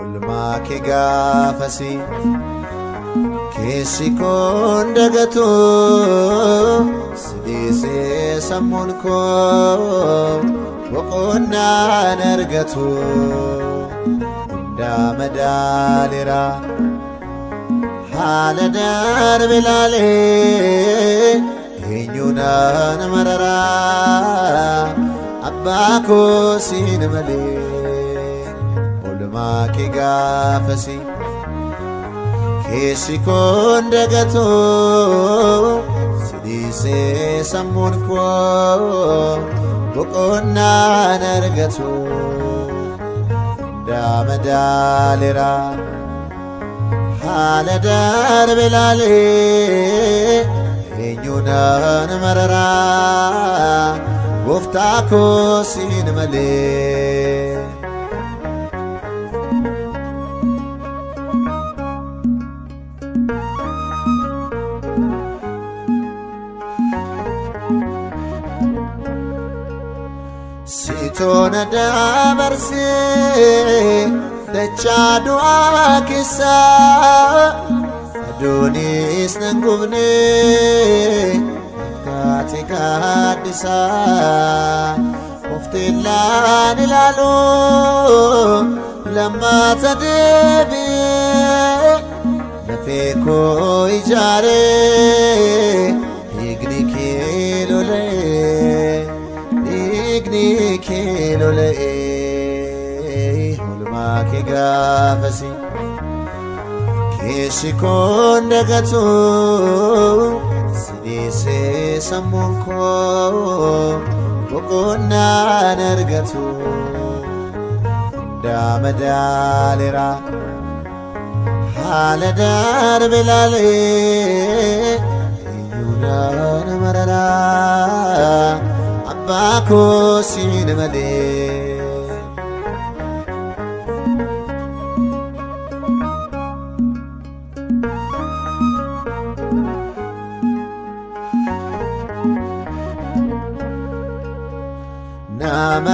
ulmaake gaafasi keessi koon dagatu sidhiisee sammuun koo boqonnaan argatu hundaa madaaleera haala darbe laalee eenyuunaan mararaa abbaa koo siin malee ulmaake gaafasi keessi koon dagatu sidhiisee sammuun koo boqonnaan argatu hundaa madaaleera haala darbe laalee eenyuunaan mararaa gooftaa koo siin malee sitoona dabarsee dachaa du'aa keessaa aduunis nan gubne kaate gaaddisaa ofteellaan ilaalu lammaata deebi'ee lafee koo ijaaree dhiigni kee lola'ee dhiigni kee lola'ee ulmaake gaafasi keessi koon dagatu sidhiisee sammuun koo boqonnaan argatu hundaa madaaleera haala darbe laalee eenyuunaan mararaa abbaa koo siin malee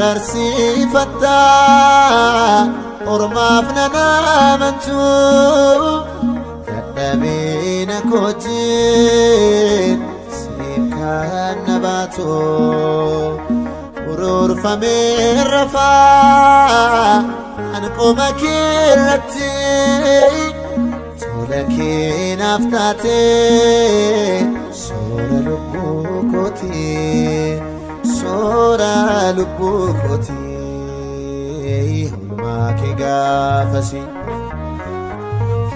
mararsiifatta ormaaf nanamantu dadhabina kootiin siif kan nabaatu ururfamee rafaa anqoma keerratti tola kee naaf taatee soora lubbuu kootii soora lubbuu kootii ulmaake gaafasi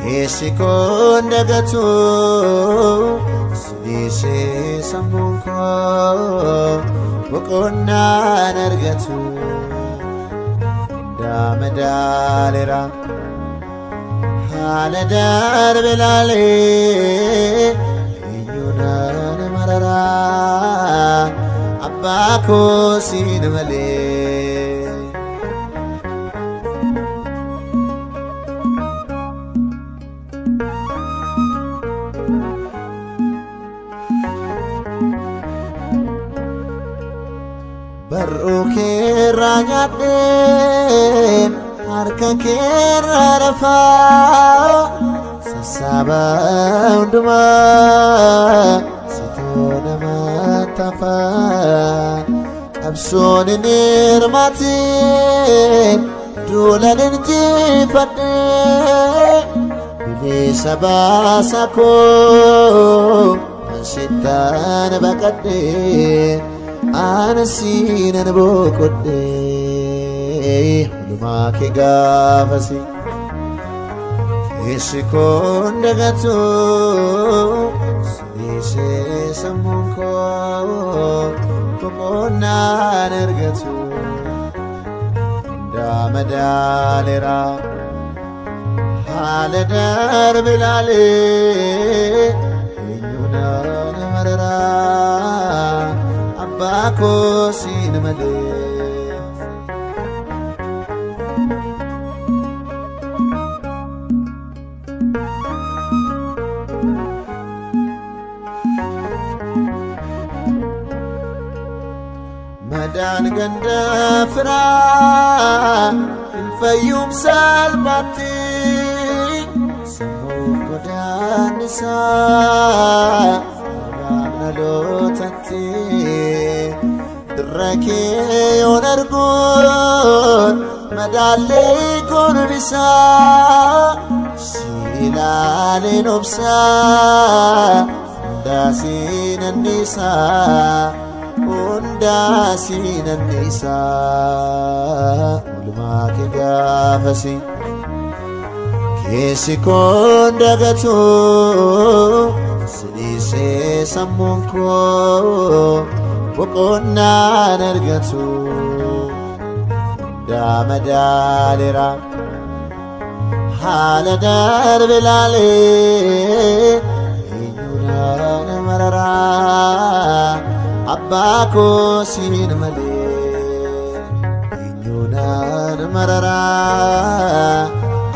keessi koon dagatu sidhiisee sammuun koo boqonnaan argatu hundaa madaaleera haala darbe laalee eenyuunaan mararaa abbaa koo siin malee bar'uu keerraa nyaadheen harka keerraa rafaa sassaabaa hundumaa sitoo namatti hafaa qabsoon hin hirmaatiin duulan injifadhee bilisa baasa koo ansittaan baqadhee anasiinan boqodhee ulmaake gaafasi keessi koon dagatu sidhiisee sammuun koo boqonnaan argatu hundaa madaaleera haala darbe laalee eenyuunaan mararaa abbaa koo siin malee መዳን ገንደፍራ ፈዩም ሰልባቲ ስሙፍ ጎዳንሳ ባብነሎተቲ ድረኬ ዮነርጎን መዳሌ ጎንሪሳ ሲላሌ ኖብሳ ዳሲን እንዲሳ undasina nisa ulma ke gafasi kesi konda gato sidise samunko bokonna nergato da madalira hala dar bilale inyuna marara Abbako sin male inyunan marara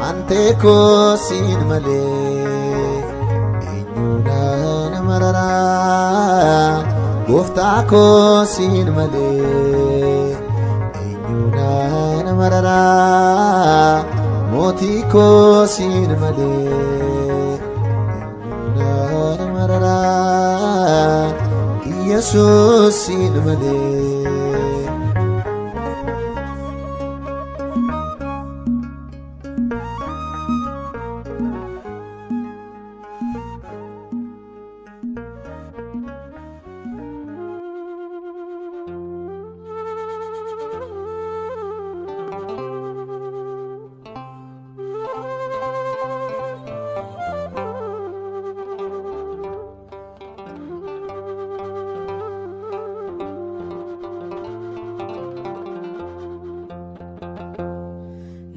ante ko sin male inyunan marara gofta ko sin male inyunan marara moti ko sin male inyunan marara Jesus in male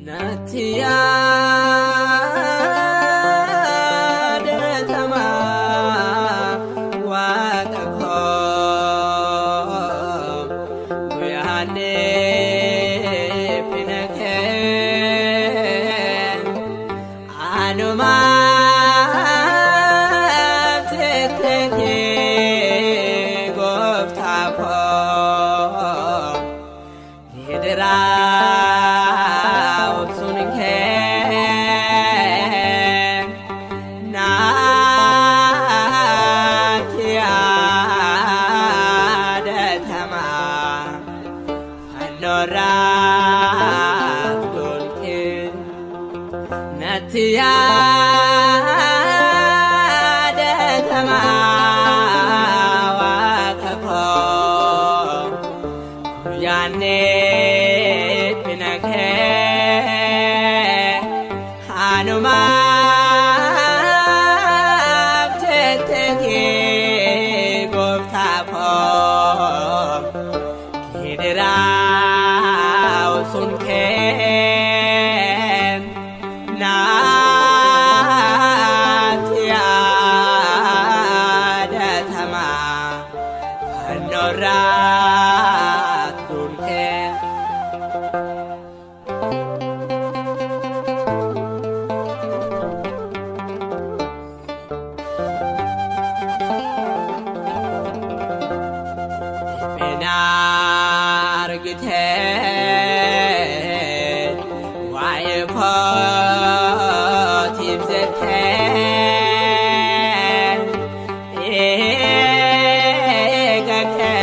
Natia deretama wakakom Guyane pinake anuma teteke goftakom hidra Natia deretama wakakom Guyane pinake anuma teteke goftakom hidra usunke Natia deretama norat tunke benar gite wae ko tipzete egake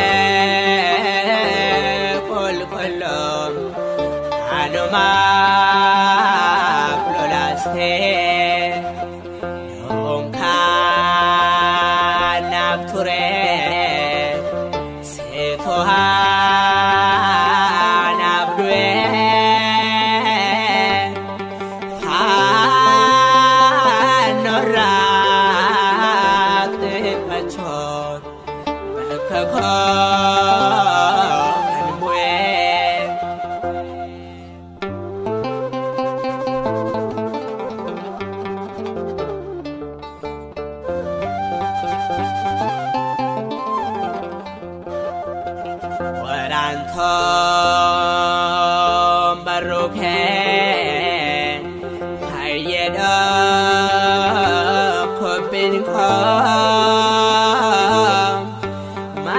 kolkolom anuma plolaste nonka napture setohan abdue fanorat pachot bakakon anbue warantom baruke hayeda kopin kom า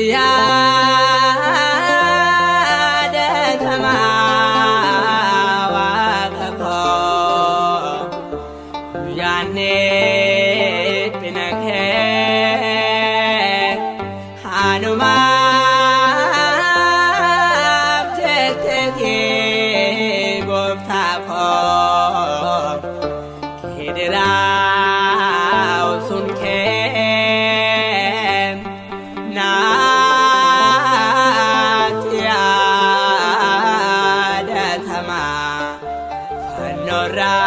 يا دتما وقفو يا نيت بنكه حنما بتتكي قفتاكو كدراو سنكم نات يا دتما فنورا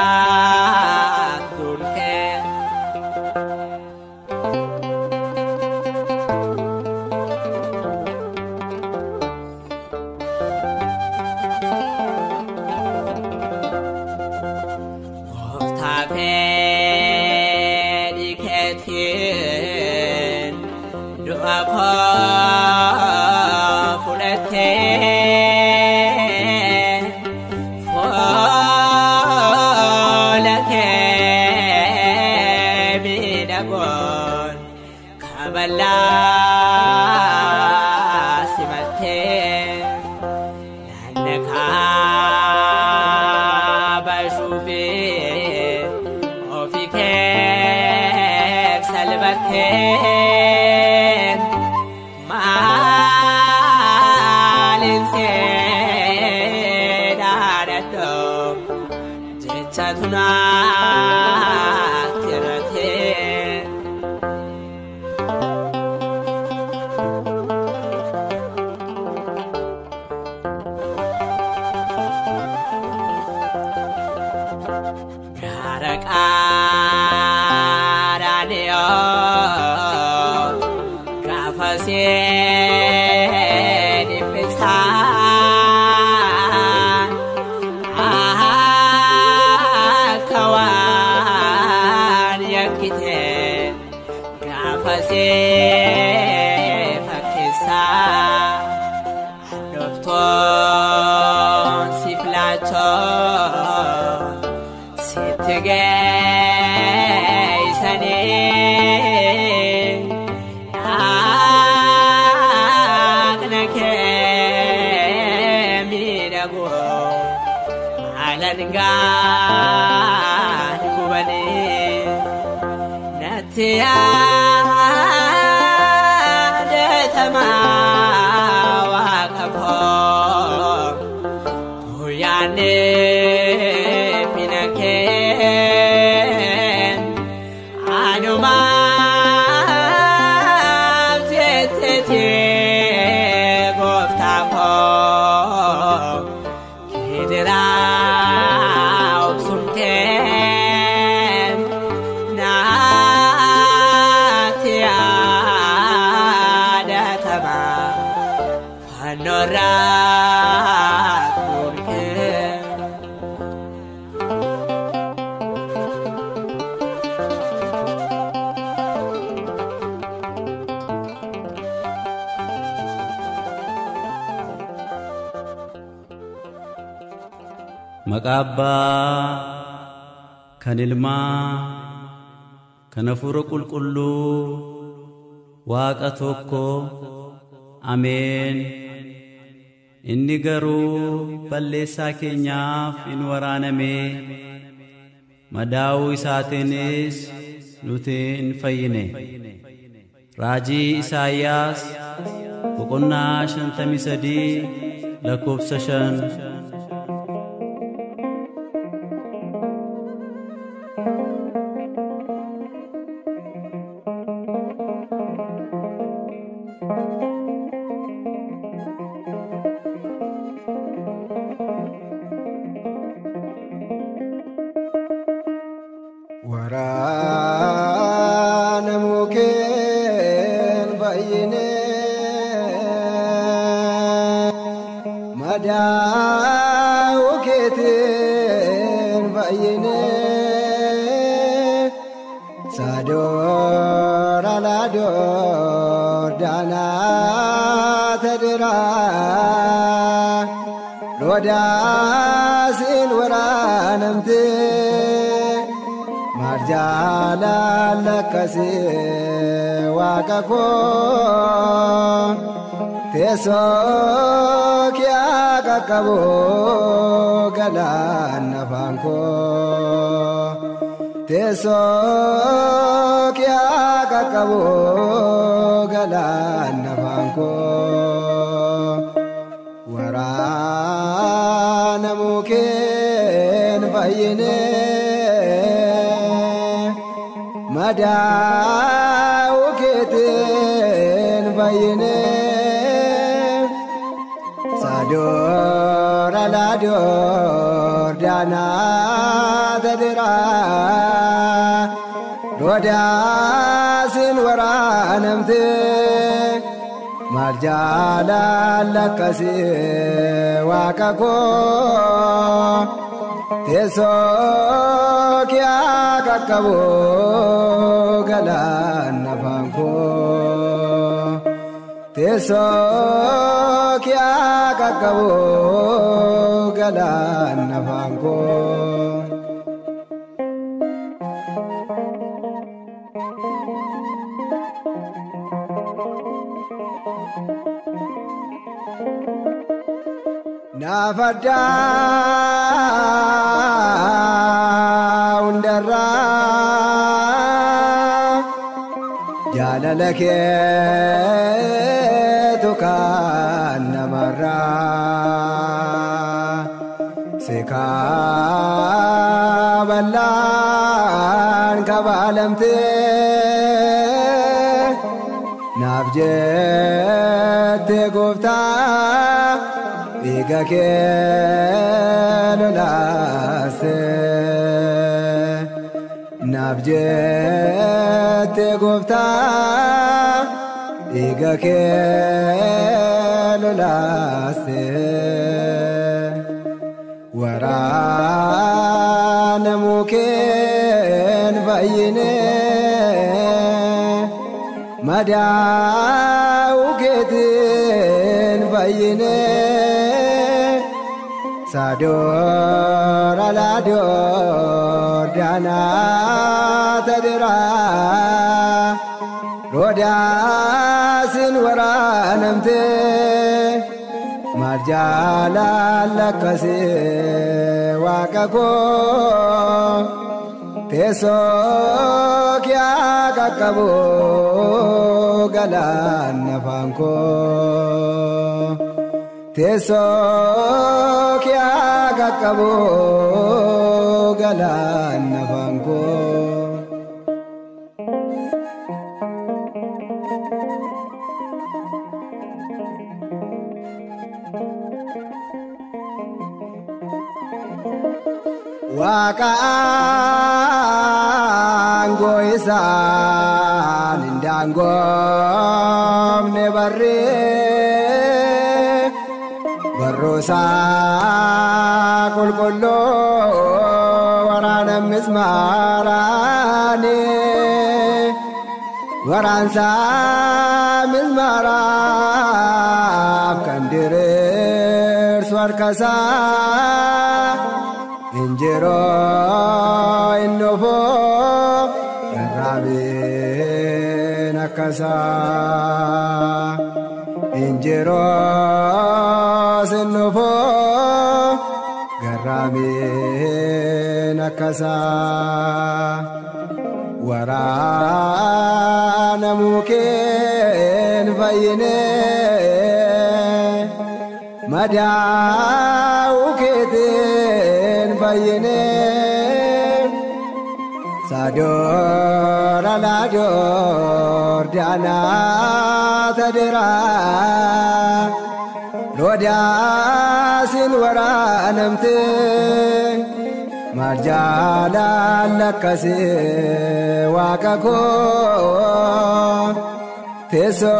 Maqaabba kanilma kanafura qulqullu waaqa tokko ameen inni garuu balleessaa keenyaaf in waraaname madaa'uu isaatiinis nuti in fayyine raajii Isaayyaas boqonnaa 53 lakkoofsa 5 marjala lakasi wakako teso kya kakabo galana banko teso kya kakabo galana banko warana muken bayine Madau keten bayine sador alador dana tadira roda sin waranamte marjala lakasi wakako teso kya kakabo galana banko teso kya kakabo galana banko nafada undara jalalake tukan namara sekabalan kabalamte nabjete gufta Iga kelo lasse nabjete gufta Iga kelo lasse warana muken bayine madau keten bayine sador alador dana tadira roda sin waranamte marjala lakasi wakako teso kya kakabo galana banko teso kya kakabo galana banko waka ango isan indangom ne barre barrosa kulkullo warana mismarane waransa mismara kandirer swarkasa injero innofo rabe nakasa injero innofo garabe nakasa warana muken bayine madau keten bayine sador alador dana tadira roda sin waranamte marjala lakasi wakako teso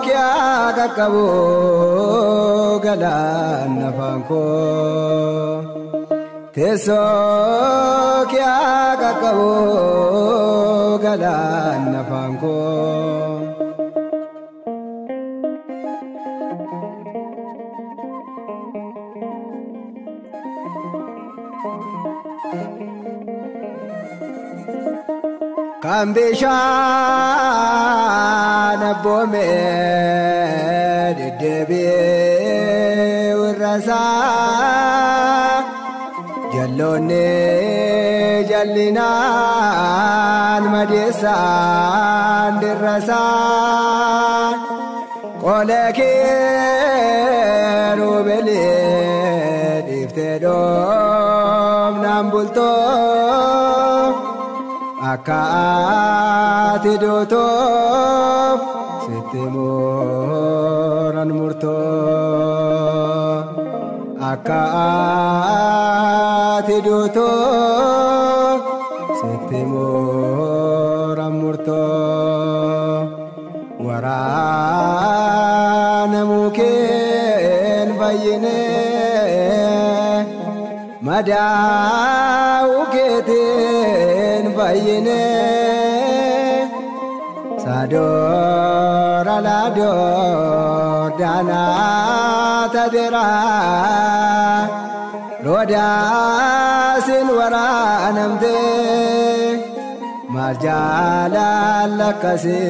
kya kakabo galana banko teso kya kakabo galana banko Kambishan abome debi urasa jallone jallinan madesan dirasa koleke rubele diftedom nambulto Akaati doto sitimoran murto Akaati doto sitimoran murto Warana muken bayine Madau ketin bayine Sador alador dana tadera Rodasin waranamde Marjala lakase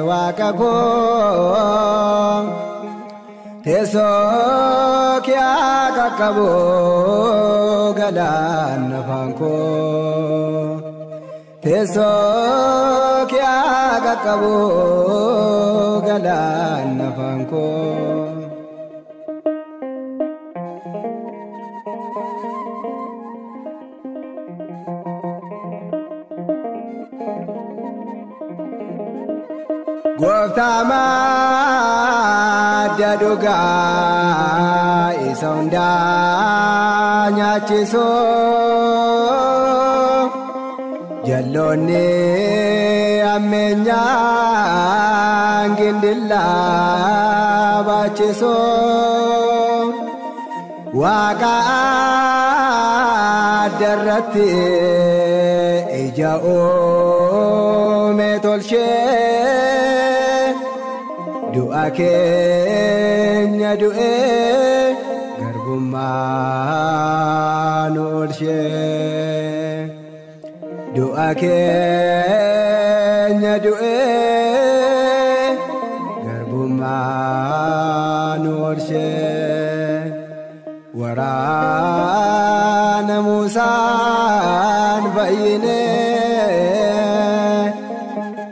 wakako Teso kya kakabo galan nafanko Teso kya kakabo galan nafanko Goftama jaduga isonda nyachiso jallone amenya ngindilla bachiso waka darrati ijao metolshe Doa kenya doe garbumma nolshe Doa kenya doe garbumma nolshe Warana musan bayine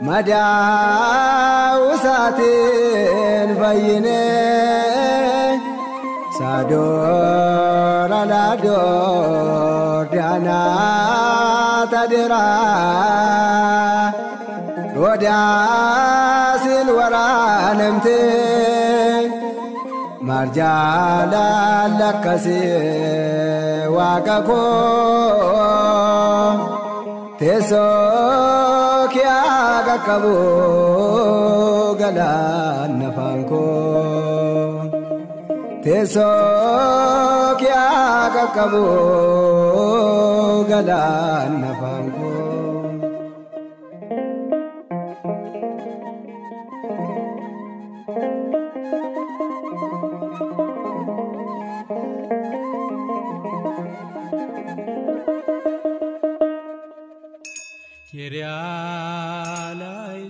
Madau satin bayine Sador alador dana tadera Rodasin waranamte Marjala lakase wakako Teso kya kakabo galan nafanko Teso kya kakabo galan nafanko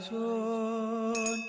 Kiryalaison